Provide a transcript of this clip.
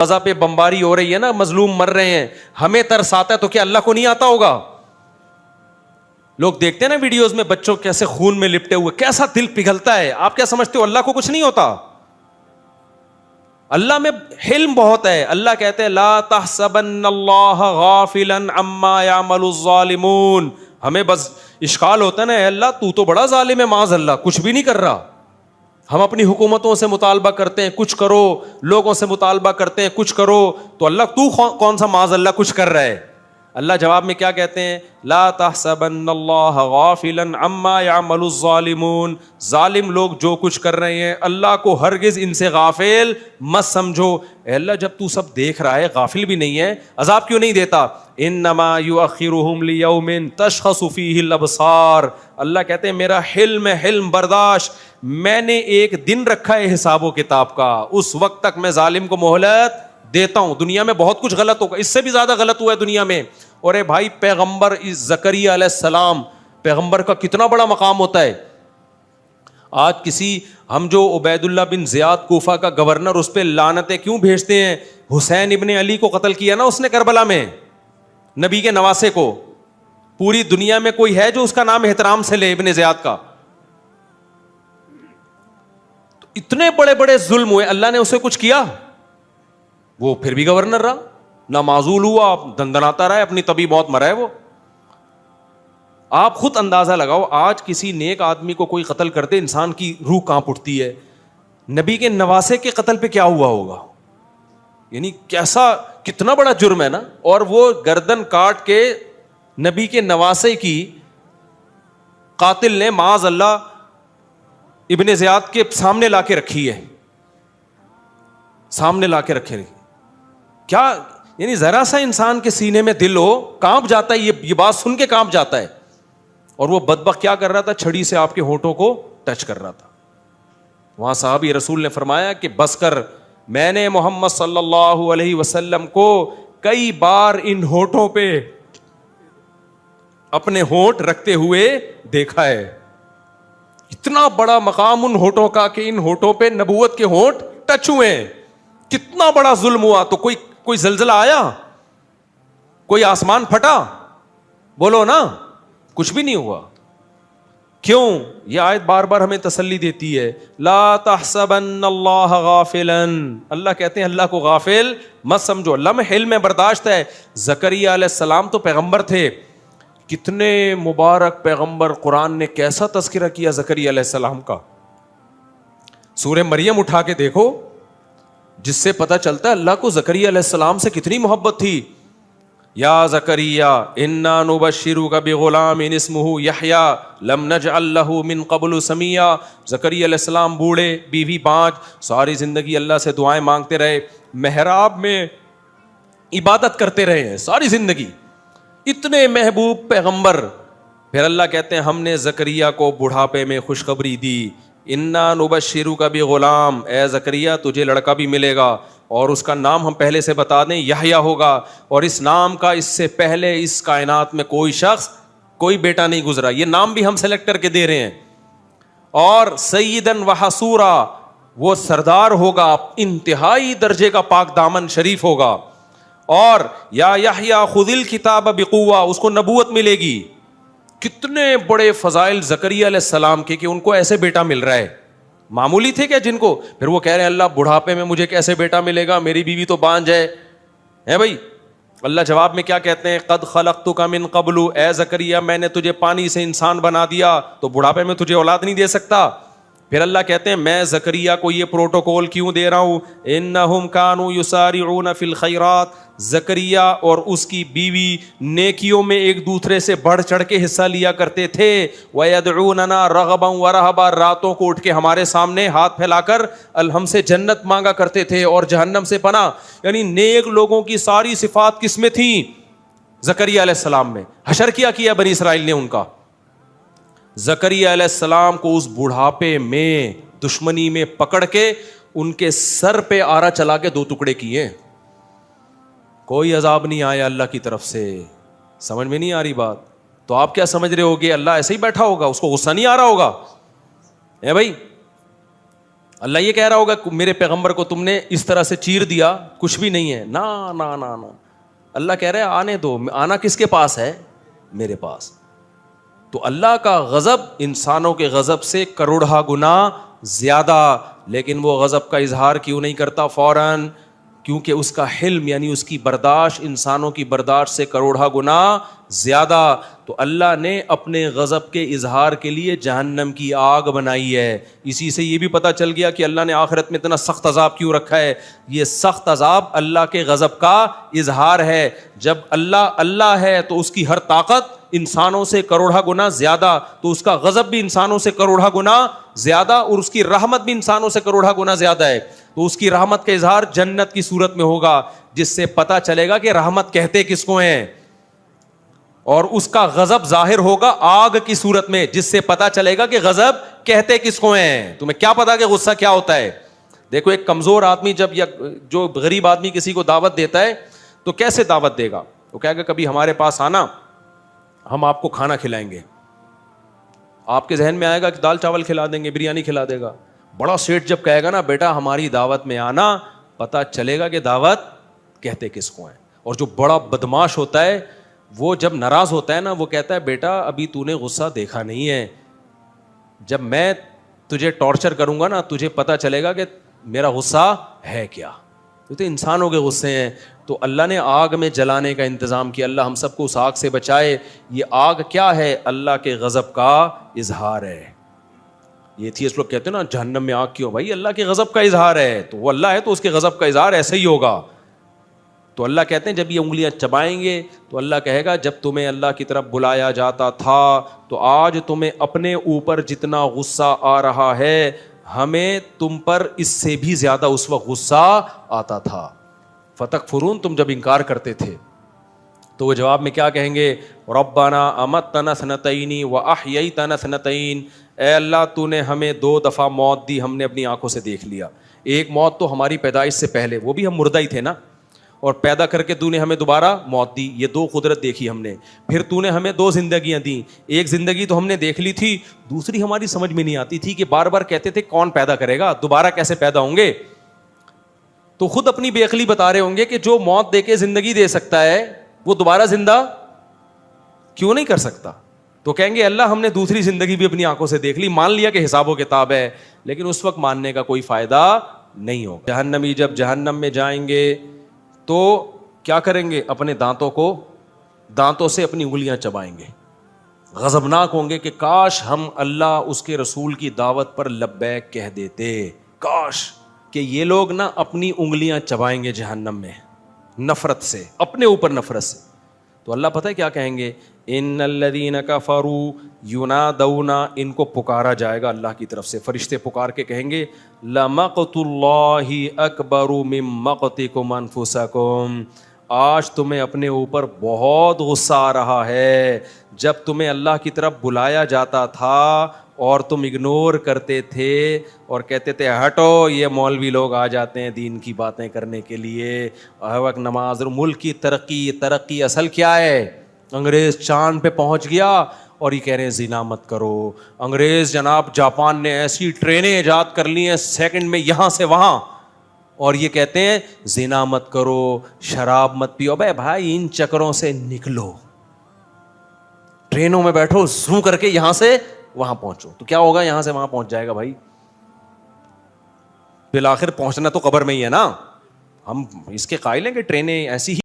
غزہ پہ بمباری ہو رہی ہے نا, مظلوم مر رہے ہیں, ہمیں ترس آتا ہے تو کیا اللہ کو نہیں آتا ہوگا؟ لوگ دیکھتے ہیں نا ویڈیوز میں بچوں کیسے خون میں لپٹے ہوئے, کیسا دل پگھلتا ہے. آپ کیا سمجھتے ہو اللہ کو کچھ نہیں ہوتا؟ اللہ میں حلم بہت ہے. اللہ کہتے ہیں لا تحسبن اللہ غافلا عما یعمل الظالمون. ہمیں بس اشکال ہوتا ہے نا, اے اللہ تو تو بڑا ظالم ہے, معاذ اللہ کچھ بھی نہیں کر رہا. ہم اپنی حکومتوں سے مطالبہ کرتے ہیں کچھ کرو, لوگوں سے مطالبہ کرتے ہیں کچھ کرو, تو اللہ تو کون سا معاذ اللہ کچھ کر رہا ہے؟ اللہ جواب میں کیا کہتے ہیں؟ لا تحسبن اللہ غافلا عما یعمل الظالمون. ظالم لوگ جو کچھ کر رہے ہیں اللہ کو ہرگز ان سے غافل مت سمجھو. اے اللہ جب تو سب دیکھ رہا ہے, غافل بھی نہیں ہے, عذاب کیوں نہیں دیتا؟ انما یؤخرهم لیوم تشخص فیہ الابصار. اللہ کہتے ہیں میرا حلم ہے, حلم برداشت, میں نے ایک دن رکھا ہے حساب و کتاب کا, اس وقت تک میں ظالم کو مہلت دیتا ہوں. دنیا میں بہت کچھ غلط ہوگا, اس سے بھی زیادہ غلط ہوا ہے دنیا میں. اور اے بھائی پیغمبر زکریا علیہ السلام, پیغمبر کا کتنا بڑا مقام ہوتا ہے. آج کسی ہم جو عبید اللہ بن زیاد کوفہ کا گورنر, اس پہ لعنتیں کیوں بھیجتے ہیں؟ حسین ابن علی کو قتل کیا نا اس نے کربلا میں, نبی کے نواسے کو. پوری دنیا میں کوئی ہے جو اس کا نام احترام سے لے ابن زیاد کا؟ تو اتنے بڑے بڑے ظلم ہوئے, اللہ نے اسے کچھ کیا؟ وہ پھر بھی گورنر رہا, نہ معزول ہوا, دندناتا رہا, اپنی طبی موت مرا ہے وہ. آپ خود اندازہ لگاؤ, آج کسی نیک آدمی کو کوئی قتل کرتے انسان کی روح کانپ اٹھتی ہے, نبی کے نواسے کے قتل پہ کیا ہوا ہوگا؟ یعنی کیسا, کتنا بڑا جرم ہے نا. اور وہ گردن کاٹ کے نبی کے نواسے کی قاتل نے معاذ اللہ ابن زیاد کے سامنے لا کے رکھی ہے, سامنے لا کے رکھے. کیا یعنی ذرا سا انسان کے سینے میں دل ہو, کانپ جاتا ہے, یہ بات سن کے کانپ جاتا ہے. اور وہ بدبخت کیا کر رہا تھا؟ چھڑی سے آپ کے ہونٹوں کو ٹچ کر رہا تھا. وہاں صحابی رسول نے فرمایا کہ بس کر, میں نے محمد صلی اللہ علیہ وسلم کو کئی بار ان ہونٹوں پہ اپنے ہونٹ رکھتے ہوئے دیکھا ہے. اتنا بڑا مقام ان ہونٹوں کا کہ ان ہونٹوں پہ نبوت کے ہونٹ ٹچ ہوئے ہیں. کتنا بڑا ظلم ہوا. تو کوئی زلزلہ آیا؟ کوئی آسمان پھٹا؟ بولو نا, کچھ بھی نہیں ہوا. کیوں؟ یہ آیت بار بار ہمیں تسلی دیتی ہے, لا تحسبن اللہ غافلا. اللہ کہتے ہیں اللہ کو غافل مت سمجھو, اللہ میں حلم برداشت ہے. زکریا علیہ السلام تو پیغمبر تھے, کتنے مبارک پیغمبر. قرآن نے کیسا تذکرہ کیا زکریا علیہ السلام کا. سورہ مریم اٹھا کے دیکھو, جس سے پتہ چلتا ہے اللہ کو زکریا علیہ السلام سے کتنی محبت تھی. یا زکریا انا نبشرک بغلام اسمہ یحییٰ لم نجعل لہ من قبل سمیہ. زکریا علیہ السلام بوڑھے, بیوی 5, ساری زندگی اللہ سے دعائیں مانگتے رہے, محراب میں عبادت کرتے رہے ہیں ساری زندگی, اتنے محبوب پیغمبر. پھر اللہ کہتے ہیں ہم نے زکریا کو بڑھاپے میں خوشخبری دی, انا نبشرک بغلام, اے زکریا تجھے لڑکا بھی ملے گا, اور اس کا نام ہم پہلے سے بتا دیں یحییٰ ہوگا. اور اس نام کا اس سے پہلے اس کائنات میں کوئی شخص, کوئی بیٹا نہیں گزرا. یہ نام بھی ہم سلیکٹ کر کے دے رہے ہیں. اور سیدن و حصورا, وہ سردار ہوگا, انتہائی درجے کا پاک دامن شریف ہوگا. اور یا یحییٰ خذ الکتاب بقوہ, اس کو نبوت ملے گی. کتنے بڑے فضائل زکریا علیہ السلام کے کہ ان کو ایسے بیٹا مل رہا ہے. معمولی تھے کیا جن کو؟ پھر وہ کہہ رہے ہیں اللہ بڑھاپے میں مجھے کیسے بیٹا ملے گا, میری بیوی تو بانجھ ہے بھائی. اللہ جواب میں کیا کہتے ہیں؟ قد خلقتک من قبل, اے زکریا میں نے تجھے پانی سے انسان بنا دیا, تو بڑھاپے میں تجھے اولاد نہیں دے سکتا. پھر اللہ کہتے ہیں میں زکریا کو یہ پروٹوکول کیوں دے رہا ہوں, انہم کانوا یسارعون فی الخیرات. زکریا اور اس کی بیوی نیکیوں میں ایک دوسرے سے بڑھ چڑھ کے حصہ لیا کرتے تھے. وَيَدْعُونَنَا رَغَبًا وَرَهَبًا, راتوں کو اٹھ کے ہمارے سامنے ہاتھ پھیلا کر ہم سے جنت مانگا کرتے تھے اور جہنم سے پناہ. یعنی نیک لوگوں کی ساری صفات کس میں تھیں؟ زکریا علیہ السلام میں. حشر کیا بنی اسرائیل نے ان کا. زکریا علیہ السلام کو اس بڑھاپے میں دشمنی میں پکڑ کے ان کے سر پہ آرا چلا کے 2 ٹکڑے کیے. کوئی عذاب نہیں آیا اللہ کی طرف سے. سمجھ میں نہیں آ رہی بات؟ تو آپ کیا سمجھ رہے ہوگے اللہ ایسے ہی بیٹھا ہوگا, اس کو غصہ نہیں آ رہا ہوگا؟ اے بھائی اللہ یہ کہہ رہا ہوگا میرے پیغمبر کو تم نے اس طرح سے چیر دیا, کچھ بھی نہیں ہے, نا نا نا نا. اللہ کہہ رہا ہے آنے دو, آنا کس کے پاس ہے؟ میرے پاس. تو اللہ کا غضب انسانوں کے غضب سے کروڑہ گنا زیادہ, لیکن وہ غضب کا اظہار کیوں نہیں کرتا فوراً؟ کیونکہ اس کا حلم یعنی اس کی برداشت انسانوں کی برداشت سے کروڑہ گنا زیادہ. تو اللہ نے اپنے غضب کے اظہار کے لیے جہنم کی آگ بنائی ہے. اسی سے یہ بھی پتہ چل گیا کہ اللہ نے آخرت میں اتنا سخت عذاب کیوں رکھا ہے. یہ سخت عذاب اللہ کے غضب کا اظہار ہے. جب اللہ ہے تو اس کی ہر طاقت انسانوں سے کروڑہ گنا زیادہ, تو اس کا غضب بھی انسانوں سے کروڑہ گنا زیادہ, اور اس کی رحمت بھی انسانوں سے کروڑہ گنا زیادہ ہے. تو اس کی رحمت کا اظہار جنت کی صورت میں ہوگا, جس سے پتہ چلے گا کہ رحمت کہتے کس کو ہیں, اور اس کا غضب ظاہر ہوگا آگ کی صورت میں, جس سے پتہ چلے گا کہ غضب کہتے کس کو ہیں. تمہیں کیا پتا کہ غصہ کیا ہوتا ہے؟ دیکھو ایک کمزور آدمی جب یا جو غریب آدمی کسی کو دعوت دیتا ہے تو کیسے دعوت دے گا؟ وہ کہے گا کبھی ہمارے پاس آنا, ہم آپ کو کھانا کھلائیں گے. آپ کے ذہن میں آئے گا کہ دال چاول کھلا دیں گے, بریانی کھلا دے گا. بڑا سیٹ جب کہے گا نا بیٹا ہماری دعوت میں آنا, پتہ چلے گا کہ دعوت کہتے کس کو ہیں. اور جو بڑا بدماش ہوتا ہے وہ جب ناراض ہوتا ہے نا, وہ کہتا ہے بیٹا ابھی تو نے غصہ دیکھا نہیں ہے, جب میں تجھے ٹارچر کروں گا نا تجھے پتہ چلے گا کہ میرا غصہ ہے کیا. تو انسانوں کے غصے ہیں. تو اللہ نے آگ میں جلانے کا انتظام کیا. اللہ ہم سب کو اس آگ سے بچائے. یہ آگ کیا ہے؟ اللہ کے غضب کا اظہار ہے. یہ ایتھیسٹ لوگ کہتے ہیں نا جہنم میں آگ کیوں؟ بھائی اللہ کے غضب کا اظہار ہے, تو وہ اللہ ہے تو اس کے غضب کا اظہار ایسے ہی ہوگا. تو اللہ کہتے ہیں جب یہ انگلیاں چبائیں گے تو اللہ کہے گا جب تمہیں اللہ کی طرف بلایا جاتا تھا تو آج تمہیں اپنے اوپر جتنا غصہ آ رہا ہے ہمیں تم پر اس سے بھی زیادہ اس وقت غصہ آتا تھا. فتکفرون, تم جب انکار کرتے تھے. تو وہ جواب میں کیا کہیں گے؟ ربنا امتنا سنتین واحییتنا سنتین, اے اللہ تو نے ہمیں 2 دفعہ موت دی, ہم نے اپنی آنکھوں سے دیکھ لیا. ایک موت تو ہماری پیدائش سے پہلے, وہ بھی ہم مردہ ہی تھے نا, اور پیدا کر کے تو نے ہمیں دوبارہ موت دی. یہ 2 قدرت دیکھی ہم نے. پھر تو نے ہمیں 2 زندگیاں دیں. ایک زندگی تو ہم نے دیکھ لی تھی, دوسری ہماری سمجھ میں نہیں آتی تھی کہ بار بار کہتے تھے کون پیدا کرے گا, دوبارہ کیسے پیدا ہوں گے. تو خود اپنی بے عقلی بتا رہے ہوں گے کہ جو موت دے کے زندگی دے سکتا ہے وہ دوبارہ زندہ کیوں نہیں کر سکتا. تو کہیں گے اللہ ہم نے دوسری زندگی بھی اپنی آنکھوں سے دیکھ لی, مان لیا کہ حساب و کتاب ہے, لیکن اس وقت ماننے کا کوئی فائدہ نہیں ہوگا. جہنمی جب جہنم میں جائیں گے تو کیا کریں گے؟ اپنے دانتوں سے اپنی انگلیاں چبائیں گے. غضبناک ہوں گے کہ کاش ہم اللہ اس کے رسول کی دعوت پر لبیک کہہ دیتے, کاش کہ یہ لوگ نا اپنی انگلیاں چبائیں گے جہنم میں نفرت سے, اپنے اوپر نفرت سے. تو اللہ پتہ ہے کیا کہیں گے؟ ان الذین کفروا ینادون, ان کو پکارا جائے گا اللہ کی طرف سے, فرشتے پکار کے کہیں گے لمقت اللہ اکبر من مقتکم انفسکم, آج تمہیں اپنے اوپر بہت غصہ آ رہا ہے. جب تمہیں اللہ کی طرف بلایا جاتا تھا اور تم اگنور کرتے تھے اور کہتے تھے ہٹو یہ مولوی لوگ آ جاتے ہیں دین کی باتیں کرنے کے لیے, ہر وقت نماز. ملک کی ترقی اصل کیا ہے؟ انگریز چاند پہ پہنچ گیا اور یہ کہہ رہے ہیں زنا مت کرو. انگریز جناب جاپان نے ایسی ٹرینیں ایجاد کر لی ہیں سیکنڈ میں یہاں سے وہاں, اور یہ کہتے ہیں زنا مت کرو, شراب مت پیو. بھائی بھائی ان چکروں سے نکلو, ٹرینوں میں بیٹھو زوں کر کے یہاں سے وہاں پہنچو. تو کیا ہوگا؟ یہاں سے وہاں پہنچ جائے گا بھائی, بالآخر پہنچنا تو قبر میں ہی ہے نا. ہم اس کے قائل ہیں کہ ٹرینیں ایسی ہی